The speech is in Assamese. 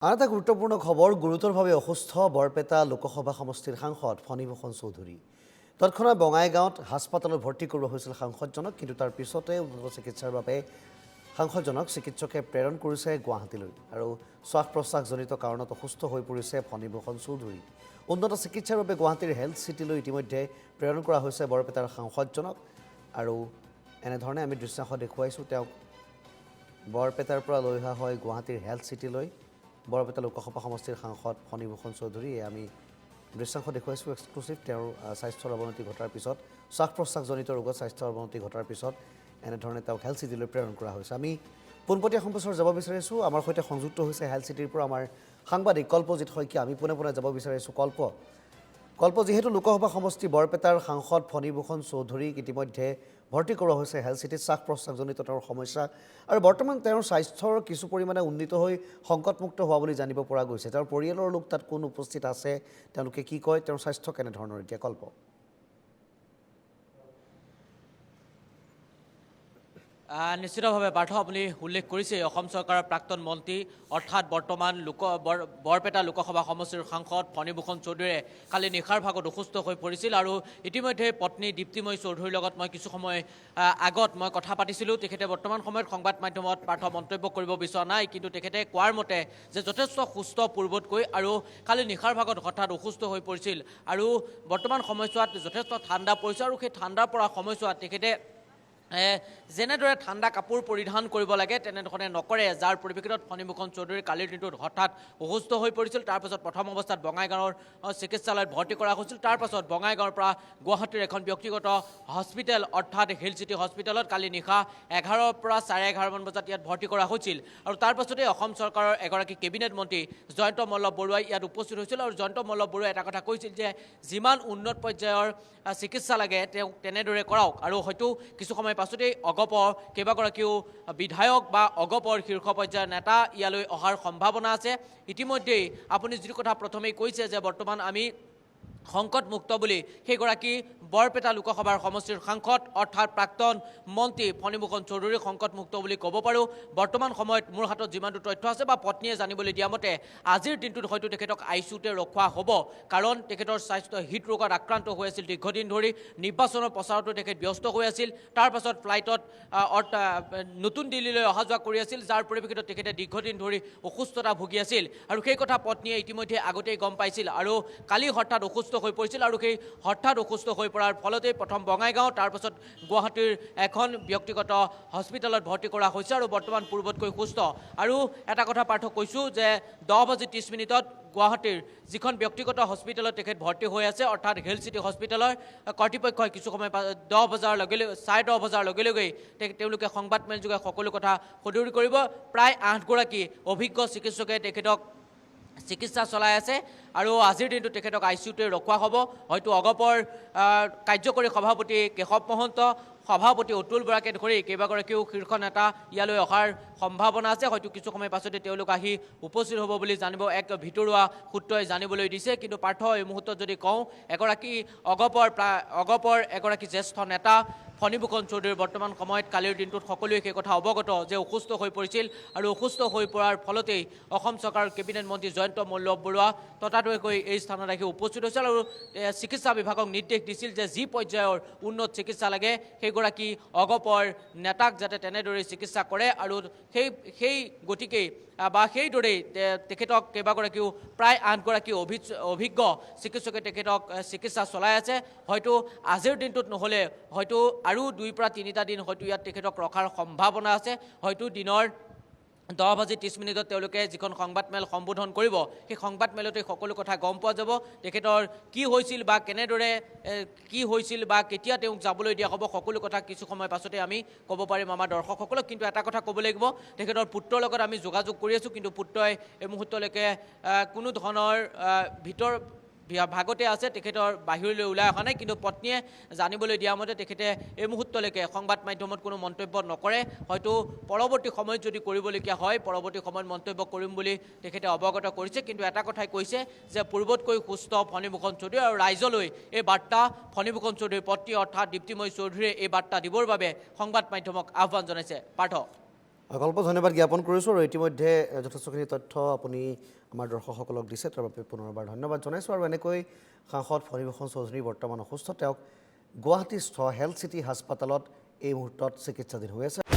আন এটা গুৰুত্বপূৰ্ণ খবৰ গুৰুতৰভাৱে অসুস্থ বৰপেটা লোকসভা সমষ্টিৰ সাংসদ ফণীভূষণ চৌধুৰী তৎক্ষণাৎ বঙাইগাঁৱত হাস্পতালত ভৰ্তি কৰোৱা হৈছিল সাংসদজনক কিন্তু তাৰ পিছতে উন্নত চিকিৎসাৰ বাবে সাংসদজনক চিকিৎসকে প্ৰেৰণ কৰিছে গুৱাহাটীলৈ আৰু শ্বাস প্ৰশ্বাসজনিত কাৰণত অসুস্থ হৈ পৰিছে ফণীভূষণ চৌধুৰী উন্নত চিকিৎসাৰ বাবে গুৱাহাটীৰ হেল্থ চিটিলৈ ইতিমধ্যে প্ৰেৰণ কৰা হৈছে বৰপেটাৰ সাংসদজনক আৰু এনেধৰণে আমি দৃশ্যাংশ দেখুৱাইছোঁ তেওঁক বৰপেটাৰ পৰা লৈ অহা হয় গুৱাহাটীৰ হেল্থ চিটিলৈ বৰপেটা লোকসভা সমষ্টিৰ সাংসদ ফণীভূষণ চৌধুৰী আমি দৃশ্যাংশ দেখুৱাইছোঁ এক্সক্লুচিভ তেওঁৰ স্বাস্থ্যৰ অৱনতি ঘটাৰ পিছত শ্বাস প্ৰশ্বাসজনিত ৰোগত স্বাস্থ্যৰ অৱনতি ঘটাৰ পিছত এনেধৰণে তেওঁক হেল্থ চিটিলৈ প্ৰেৰণ কৰা হৈছে আমি পোনপটীয়া সম্প্ৰচাৰ যাব বিচাৰিছোঁ আমাৰ সৈতে সংযুক্ত হৈছে হেল্থ চিটিৰ পৰা আমাৰ সাংবাদিক কল্পজিৎ শইকীয়া আমি পোনে পোনে যাব বিচাৰিছোঁ কল্প যিহেতু লোকসভা সমষ্টি বৰপেটাৰ সাংসদ ফণীভূষণ চৌধুৰীক ইতিমধ্যে ভৰ্তি কৰোৱা হৈছে হেল্থ চিটিত শ্বাস প্ৰশ্বাসজনিত তেওঁৰ সমস্যা আৰু বৰ্তমান তেওঁৰ স্বাস্থ্যৰ কিছু পৰিমাণে উন্নীত হৈ সংকটমুক্ত হোৱা বুলি জানিব পৰা গৈছে তেওঁৰ পৰিয়ালৰ লোক তাত কোন উপস্থিত আছে তেওঁলোকে কি কয় তেওঁৰ স্বাস্থ্য কেনেধৰণৰ এতিয়া কল্প নিশ্চিতভাৱে পাৰ্থ আপুনি উল্লেখ কৰিছে অসম চৰকাৰৰ প্ৰাক্তন মন্ত্ৰী অৰ্থাৎ বৰ্তমান বৰপেটা লোকসভা সমষ্টিৰ সাংসদ ফণীভূষণ চৌধুৰীয়ে কালি নিশাৰ ভাগত অসুস্থ হৈ পৰিছিল আৰু ইতিমধ্যে পত্নী দীপ্তিময়ী চৌধুৰীৰ লগত মই কিছু সময় আগত মই কথা পাতিছিলোঁ তেখেতে বৰ্তমান সময়ত সংবাদ মাধ্যমত পাৰ্থ মন্তব্য কৰিব বিচৰা নাই কিন্তু তেখেতে কোৱাৰ মতে যে যথেষ্ট সুস্থ পূৰ্বতকৈ আৰু কালি নিশাৰ ভাগত হঠাৎ অসুস্থ হৈ পৰিছিল আৰু বৰ্তমান সময়ছোৱাত যথেষ্ট ঠাণ্ডা পৰিছে আৰু সেই ঠাণ্ডাৰ পৰা সময়ছোৱাত তেখেতে যেনেদৰে ঠাণ্ডা কাপোৰ পৰিধান কৰিব লাগে তেনেধৰণে নকৰে যাৰ পৰিপ্ৰেক্ষিতত ফণীভূষণ চৌধুৰীৰ কালিৰ দিনটোত হঠাৎ অসুস্থ হৈ পৰিছিল তাৰপাছত প্ৰথম অৱস্থাত বঙাইগাঁৱৰ চিকিৎসালয়ত ভৰ্তি কৰা হৈছিল তাৰপাছত বঙাইগাঁৱৰ পৰা গুৱাহাটীৰ এখন ব্যক্তিগত হস্পিটেল অৰ্থাৎ হিল চিটি হস্পিটেলত কালি নিশা 11ৰ পৰা 11:30 মান বজাত ইয়াত ভৰ্তি কৰা হৈছিল আৰু তাৰপাছতে অসম চৰকাৰৰ এগৰাকী কেবিনেট মন্ত্ৰী জয়ন্ত মল্ল বৰুৱাই ইয়াত উপস্থিত হৈছিল আৰু জয়ন্ত মল্ল বৰুৱাই এটা কথা কৈছিল যে যিমান উন্নত পৰ্যায়ৰ চিকিৎসা লাগে তেওঁক তেনেদৰে কৰাওক আৰু হয়তো কিছু সময় পাছতেই অগপৰ কেইবাগৰাকীও বিধায়ক বা অগপৰ শীৰ্ষ পৰ্যায়ৰ নেতা ইয়ালৈ অহাৰ সম্ভাৱনা আছে ইতিমধ্যেই আপুনি যিটো কথা প্ৰথমেই কৈছে যে বৰ্তমান আমি সংকটমুক্ত বুলি সেইগৰাকী বৰপেটা লোকসভাৰ সমষ্টিৰ সাংসদ অৰ্থাৎ প্ৰাক্তন মন্ত্ৰী ফণীভূষণ চৌধুৰী সংকটমুক্ত বুলি ক'ব পাৰোঁ বৰ্তমান সময়ত মোৰ হাতত যিমানটো তথ্য আছে বা পত্নীয়ে জানিবলৈ দিয়া মতে আজিৰ দিনটোত হয়তো তেখেতক আইচিইউতে ৰখোৱা হ'ব কাৰণ তেখেতৰ স্বাস্থ্য হৃদৰোগত আক্ৰান্ত হৈ আছিল দীৰ্ঘদিন ধৰি নিৰ্বাচনৰ প্ৰচাৰতো তেখেত ব্যস্ত হৈ আছিল তাৰপাছত ফ্লাইটত নতুন দিল্লীলৈ অহা যোৱা কৰি আছিল যাৰ পৰিপ্ৰেক্ষিতত তেখেতে দীৰ্ঘদিন ধৰি অসুস্থতা ভুগি আছিল আৰু সেই কথা পত্নীয়ে ইতিমধ্যে আগতেই গম পাইছিল আৰু কালি হঠাৎ অসুস্থ হৈ পৰিছিল আৰু সেই হঠাৎ অসুস্থ হৈ পৰাৰ ফলতেই প্ৰথম বঙাইগাঁও তাৰপাছত গুৱাহাটীৰ এখন ব্যক্তিগত হস্পিটেলত ভৰ্তি কৰা হৈছে আৰু বৰ্তমান পূৰ্বতকৈ সুস্থ আৰু এটা কথা পাৰ্থ কৈছোঁ যে 10:30 গুৱাহাটীৰ যিখন ব্যক্তিগত হস্পিটেলত তেখেত ভৰ্তি হৈ আছে অৰ্থাৎ হেল্থ চিটি হস্পিটেলৰ কৰ্তৃপক্ষই কিছু সময় 10:10 বজাৰ লগে লগেই তেওঁলোকে সংবাদমেলযোগে সকলো কথা সদৰি কৰিব প্ৰায় 8গৰাকী অভিজ্ঞ চিকিৎসকে তেখেতক চিকিৎসা চলাই আছে আৰু আজিৰ দিনটো তেখেতক আইচিইউতে ৰখোৱা হ'ব হয়তো অগপৰ কাৰ্যকৰী সভাপতি কেশৱ মহন্ত সভাপতি অতুল বৰাকে ধৰি কেইবাগৰাকীও শীৰ্ষ নেতা ইয়ালৈ অহাৰ সম্ভাৱনা আছে হয়তো কিছু সময় পাছতে তেওঁলোক আহি উপস্থিত হ'ব বুলি জানিব এক ভিতৰুৱা সূত্ৰই জানিবলৈ দিছে কিন্তু পাৰ্থ এই মুহূৰ্তত যদি কওঁ অগপৰ এগৰাকী জ্যেষ্ঠ নেতা ফণীভূষণ চৌধুৰীৰ বৰ্তমান সময়ত কালিৰ দিনটোত সকলোৱে সেই কথা অৱগত যে অসুস্থ হৈ পৰিছিল আৰু অসুস্থ হৈ পৰাৰ ফলতেই অসম চৰকাৰৰ কেবিনেট মন্ত্ৰী জয়ন্ত মল্ল বৰুৱা ততাতৈয়াকৈ এই স্থানত আহি উপস্থিত হৈছিল আৰু চিকিৎসা বিভাগক নিৰ্দেশ দিছিল যে যি পৰ্যায়ৰ উন্নত চিকিৎসা লাগে সেইগৰাকী অগপৰ নেতাক যাতে তেনেদৰে চিকিৎসা কৰে আৰু সেই গতিকেই বা সেইদৰেই তেখেতক কেইবাগৰাকীও প্ৰায় 8গৰাকী অভিজ্ঞ চিকিৎসকে তেখেতক চিকিৎসা চলাই আছে হয়তো আজিৰ দিনটোত নহ'লে হয়তো আৰু 2 পৰা 3টা দিন হয়তো ইয়াত তেখেতক ৰখাৰ সম্ভাৱনা আছে হয়তো দিনৰ 10:30 তেওঁলোকে যিখন সংবাদমেল সম্বোধন কৰিব সেই সংবাদমেলতে সকলো কথা গম পোৱা যাব তেখেতৰ কি হৈছিল বা কেনেদৰে কি হৈছিল বা কেতিয়া তেওঁক যাবলৈ দিয়া হ'ব সকলো কথা কিছু সময় পাছতে আমি ক'ব পাৰিম আমাৰ দৰ্শকসকলক কিন্তু এটা কথা ক'ব লাগিব তেখেতৰ পুত্ৰৰ লগত আমি যোগাযোগ কৰি আছোঁ কিন্তু পুত্ৰই এই মুহূৰ্তলৈকে কোনো ধৰণৰ ভাগতে আছে তেখেতৰ বাহিৰলৈ ওলাই অহা নাই কিন্তু পত্নীয়ে জানিবলৈ দিয়া মতে তেখেতে এই মুহূৰ্তলৈকে সংবাদ মাধ্যমত কোনো মন্তব্য নকৰে হয়তো পৰৱৰ্তী সময়ত যদি কৰিবলগীয়া হয় পৰৱৰ্তী সময়ত মন্তব্য কৰিম বুলি তেখেতে অৱগত কৰিছে কিন্তু এটা কথাই কৈছে যে পূৰ্বতকৈ সুস্থ ফণীভূষণ চৌধুৰী আৰু ৰাইজলৈ এই বাৰ্তা ফণীভূষণ চৌধুৰীৰ পত্নী অৰ্থাৎ দীপ্তিময়ী চৌধুৰীয়ে এই বাৰ্তা দিবৰ বাবে সংবাদ মাধ্যমক আহ্বান জনাইছে পাৰ্থ কল্প ধন্যবাদ জ্ঞাপন কৰিছোঁ আৰু ইতিমধ্যে যথেষ্টখিনি তথ্য আপুনি আমাৰ দৰ্শকসকলক দিছে তাৰ বাবে পুনৰবাৰ ধন্যবাদ জনাইছোঁ আৰু এনেকৈ সাংসদ ফণীভূষণ চৌধুৰী বৰ্তমান অসুস্থ তেওঁক গুৱাহাটীস্থ হেল্থ চিটি হাস্পাতালত এই মুহূৰ্তত চিকিৎসাধীন হৈ আছে।